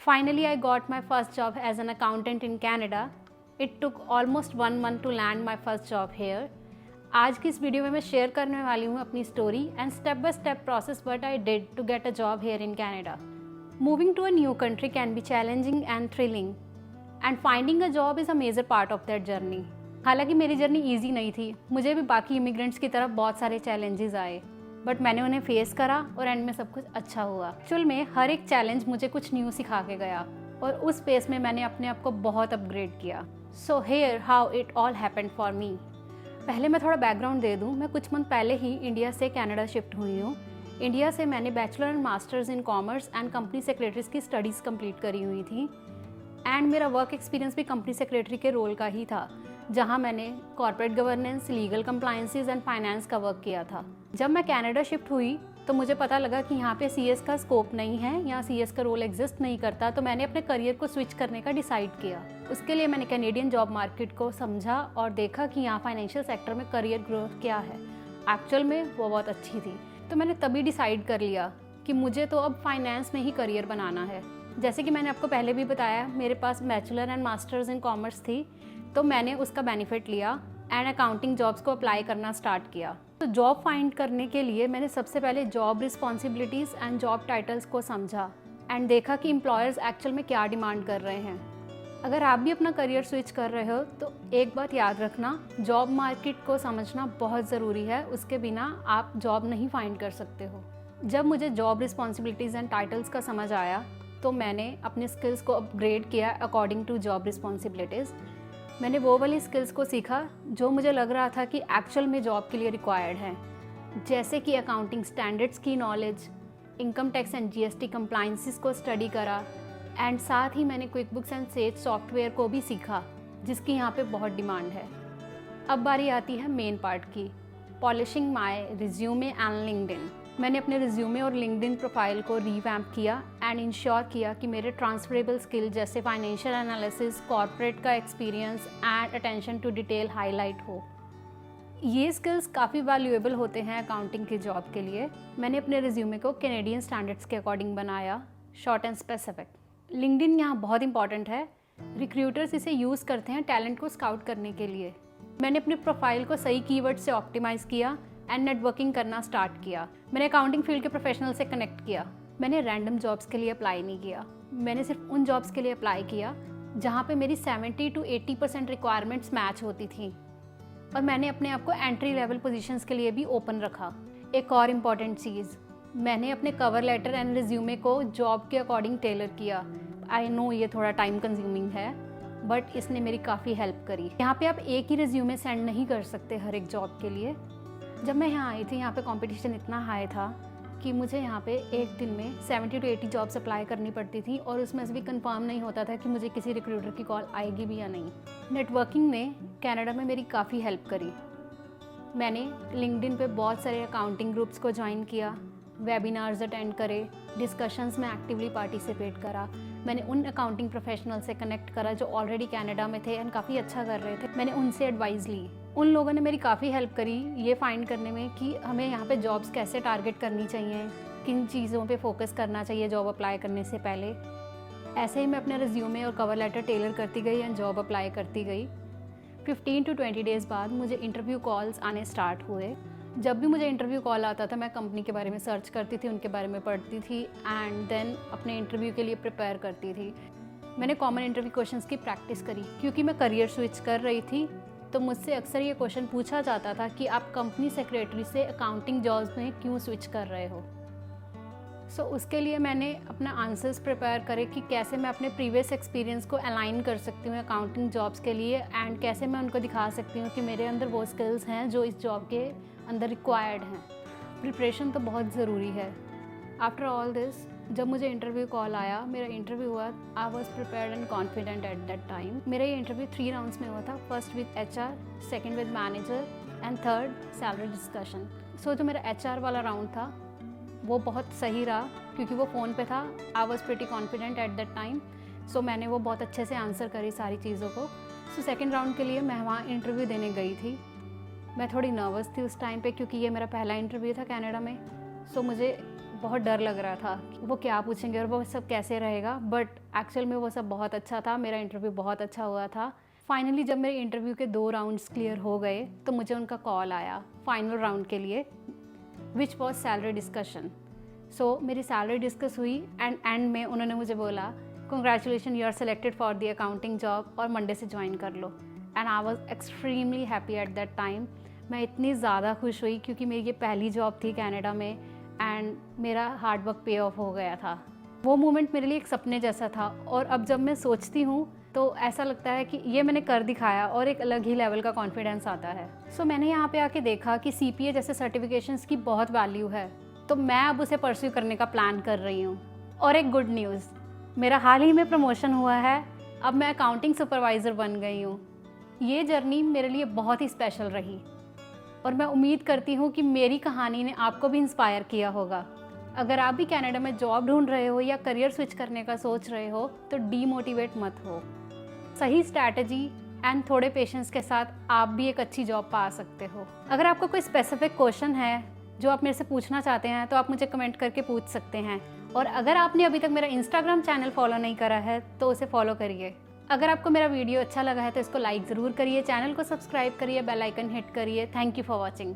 Finally, I got my first job as an accountant in Canada. It took almost 1 month to land my first job here. आज की इस video में मैं share करने वाली हूँ अपनी story and step by step process what I did to get a job here in Canada. Moving to a new country can be challenging and thrilling, and finding a job is a major part of that journey. हालांकि मेरी journey easy नहीं थी, मुझे भी बाकी immigrants की तरफ बहुत सारे चैलेंजेस आए, बट मैंने उन्हें फेस करा और एंड में सब कुछ अच्छा हुआ. एक्चुअल में हर एक चैलेंज मुझे कुछ न्यू सिखा के गया और उस फेस में मैंने अपने आप को बहुत अपग्रेड किया. So here how it all happened for me. पहले मैं थोड़ा बैकग्राउंड दे दूं. मैं कुछ मंथ पहले ही इंडिया से कनाडा शिफ्ट हुई हूँ. इंडिया से मैंने bachelor and masters in commerce and company secretaries की स्टडीज़ कंप्लीट करी हुई थी एंड मेरा वर्क एक्सपीरियंस भी कंपनी सेक्रेटरी के रोल का ही था, जहां मैंने corporate governance, legal compliances and finance का वर्क किया था. जब मैं कनाडा शिफ्ट हुई तो मुझे पता लगा कि यहाँ पे सीएस का स्कोप नहीं है, यहाँ सीएस का रोल एग्जिस्ट नहीं करता, तो मैंने अपने करियर को स्विच करने का डिसाइड किया. उसके लिए मैंने कैनेडियन जॉब मार्केट को समझा और देखा कि यहाँ फाइनेंशियल सेक्टर में करियर ग्रोथ क्या है. एक्चुअल में वो बहुत अच्छी थी, तो मैंने तभी डिसाइड कर लिया कि मुझे तो अब फाइनेंस में ही करियर बनाना है. जैसे कि मैंने आपको पहले भी बताया, मेरे पास bachelor and masters in commerce थी, तो मैंने उसका बेनिफिट लिया एंड अकाउंटिंग जॉब्स को अप्लाई करना स्टार्ट किया. तो जॉब फाइंड करने के लिए मैंने सबसे पहले job responsibilities and job titles को समझा एंड देखा कि एम्प्लॉयर्स एक्चुअल में क्या डिमांड कर रहे हैं. अगर आप भी अपना करियर स्विच कर रहे हो तो एक बात याद रखना, जॉब मार्केट को समझना बहुत ज़रूरी है. उसके बिना आप जॉब नहीं फाइंड कर सकते हो. जब मुझे जॉब रिस्पॉन्सिबिलिटीज़ एंड टाइटल्स का समझ आया तो मैंने अपने स्किल्स को अपग्रेड किया अकॉर्डिंग टू जॉब रिस्पॉन्सिबिलिटीज़. मैंने वो वाली स्किल्स को सीखा जो मुझे लग रहा था कि एक्चुअल में जॉब के लिए रिक्वायर्ड है, जैसे कि अकाउंटिंग स्टैंडर्ड्स की knowledge, income tax and GST compliances को स्टडी करा एंड साथ ही मैंने quick books and says software को भी सीखा, जिसकी यहाँ पे बहुत डिमांड है. अब बारी आती है मेन पार्ट की, polishing my resume and LinkedIn. मैंने अपने रिज्यूमे और लिंक्डइन प्रोफाइल को रीवैम्प किया एंड इंश्योर किया कि मेरे ट्रांसफरेबल स्किल जैसे फाइनेंशियल एनालिसिस, कॉर्पोरेट का experience and attention to detail highlight हो. ये स्किल्स काफ़ी वैल्यूएबल होते हैं अकाउंटिंग की जॉब के लिए. मैंने अपने रिज्यूमे को कैनेडियन स्टैंडर्ड्स के अकॉर्डिंग बनाया, शॉर्ट एंड स्पेसिफिक. लिंक्डइन यहाँ बहुत इंपॉर्टेंट है. रिक्रूटर्स इसे यूज़ करते हैं टैलेंट को स्काउट करने के लिए. मैंने अपने प्रोफाइल को सही कीवर्ड से ऑप्टिमाइज़ किया एंड नेटवर्किंग करना स्टार्ट किया. मैंने अकाउंटिंग फील्ड के प्रोफेशनल से कनेक्ट किया. मैंने रैंडम जॉब्स के लिए अप्लाई नहीं किया. मैंने सिर्फ उन जॉब्स के लिए अप्लाई किया जहाँ पे मेरी 70 to 80% रिक्वायरमेंट्स मैच होती थी, और मैंने अपने आप को एंट्री लेवल पोजीशंस के लिए भी ओपन रखा. एक और इम्पॉर्टेंट चीज़, मैंने अपने कवर लेटर एंड रिज्यूमे को जॉब के अकॉर्डिंग टेलर किया. आई नो ये थोड़ा टाइम कंज्यूमिंग है, बट इसने मेरी काफ़ी हेल्प करी. यहाँ पे आप एक ही रिज्यूमे सेंड नहीं कर सकते हर एक जॉब के लिए. जब मैं यहाँ आई थी, यहाँ पे कंपटीशन इतना हाई था कि मुझे यहाँ पे एक दिन में 70 to 80 जॉब्स अप्लाई करनी पड़ती थी, और उसमें से भी कंफर्म नहीं होता था कि मुझे किसी रिक्रूटर की कॉल आएगी भी या नहीं. नेटवर्किंग ने कनाडा में मेरी काफ़ी हेल्प करी. मैंने लिंक्डइन पे बहुत सारे अकाउंटिंग ग्रुप्स को ज्वाइन किया, वेबिनार्स अटेंड करे, डिस्कशंस में एक्टिवली पार्टिसिपेट करा. मैंने उन अकाउंटिंग प्रोफेशनल से कनेक्ट करा जो ऑलरेडी कनाडा में थे एंड काफ़ी अच्छा कर रहे थे. मैंने उनसे एडवाइस ली. उन लोगों ने मेरी काफ़ी हेल्प करी ये फाइंड करने में कि हमें यहाँ पे जॉब्स कैसे टारगेट करनी चाहिए, किन चीज़ों पे फोकस करना चाहिए जॉब अप्लाई करने से पहले. ऐसे ही मैं अपने रिज्यूमे और कवर लेटर टेलर करती गई एंड जॉब अप्लाई करती गई. 15 to 20 डेज़ बाद मुझे इंटरव्यू कॉल्स आने स्टार्ट हुए. जब भी मुझे इंटरव्यू कॉल आता था, मैं कंपनी के बारे में सर्च करती थी, उनके बारे में पढ़ती थी एंड देन अपने इंटरव्यू के लिए प्रिपेयर करती थी. मैंने कॉमन इंटरव्यू क्वेश्चंस की प्रैक्टिस करी, क्योंकि मैं करियर स्विच कर रही थी. तो मुझसे अक्सर ये क्वेश्चन पूछा जाता था कि आप कंपनी सेक्रेटरी से अकाउंटिंग जॉब्स में क्यों स्विच कर रहे हो. सो उसके लिए मैंने अपना आंसर्स प्रिपेयर करे कि कैसे मैं अपने प्रीवियस एक्सपीरियंस को अलाइन कर सकती हूँ अकाउंटिंग जॉब्स के लिए, एंड कैसे मैं उनको दिखा सकती हूँ कि मेरे अंदर वो स्किल्स हैं जो इस जॉब के अंदर रिक्वायर्ड हैं. प्रिपरेशन तो बहुत ज़रूरी है. आफ्टर ऑल दिस, जब मुझे इंटरव्यू कॉल आया, मेरा इंटरव्यू हुआ, I was prepared and confident at that time. मेरा ये इंटरव्यू 3 राउंड्स में हुआ था. First with HR, second with manager and third salary discussion. So जो मेरा HR वाला राउंड था वो बहुत सही रहा, क्योंकि वो फ़ोन पे था. I was pretty confident at that time, so मैंने वो बहुत अच्छे से आंसर करी सारी चीज़ों को. सो सेकेंड राउंड के लिए मैं वहाँ इंटरव्यू देने गई थी. मैं थोड़ी नर्वस थी उस टाइम पे, क्योंकि ये मेरा पहला इंटरव्यू था कनाडा में. सो मुझे बहुत डर लग रहा था कि वो क्या पूछेंगे और वो सब कैसे रहेगा, बट एक्चुअल में वो सब बहुत अच्छा था। मेरा इंटरव्यू बहुत अच्छा हुआ था। फाइनली जब मेरे इंटरव्यू के 2 राउंड्स क्लियर हो गए तो मुझे उनका कॉल आया फाइनल राउंड के लिए, which was salary discussion. So मेरी सैलरी डिस्कस हुई एंड एंड में उन्होंने मुझे बोला, congratulation, you are selected for the accounting job और मंडे से ज्वाइन कर लो। And I was extremely happy at that time. मैं इतनी ज़्यादा खुश हुई क्योंकि मेरी ये पहली जॉब थी कनाडा में एंड मेरा हार्ड वर्क पे ऑफ हो गया था। वो मोमेंट मेरे लिए एक सपने जैसा था और अब जब मैं सोचती हूँ तो ऐसा लगता है कि ये मैंने कर दिखाया और एक अलग ही लेवल का कॉन्फिडेंस आता है। सो मैंने यहाँ पे आके देखा कि CPA जैसे सर्टिफिकेशंस की बहुत वैल्यू है, तो मैं अब उसे परस्यू करने का प्लान कर रही हूँ। और एक गुड न्यूज़, मेरा हाल ही में प्रमोशन हुआ है, अब मैं अकाउंटिंग सुपरवाइज़र बन गई हूँ। ये जर्नी मेरे लिए बहुत ही स्पेशल रही और मैं उम्मीद करती हूँ कि मेरी कहानी ने आपको भी इंस्पायर किया होगा। अगर आप भी कनाडा में जॉब ढूंढ रहे हो या करियर स्विच करने का सोच रहे हो तो डीमोटिवेट मत हो। सही स्ट्रैटेजी एंड थोड़े पेशेंस के साथ आप भी एक अच्छी जॉब पा सकते हो। अगर आपको कोई स्पेसिफिक क्वेश्चन है जो आप मेरे से पूछना चाहते हैं तो आप मुझे कमेंट करके पूछ सकते हैं। और अगर आपने अभी तक मेरा इंस्टाग्राम चैनल फॉलो नहीं करा है तो उसे फॉलो करिए। अगर आपको मेरा वीडियो अच्छा लगा है तो इसको लाइक ज़रूर करिए, चैनल को सब्सक्राइब करिए, बेल आइकन हिट करिए। Thank you for watching.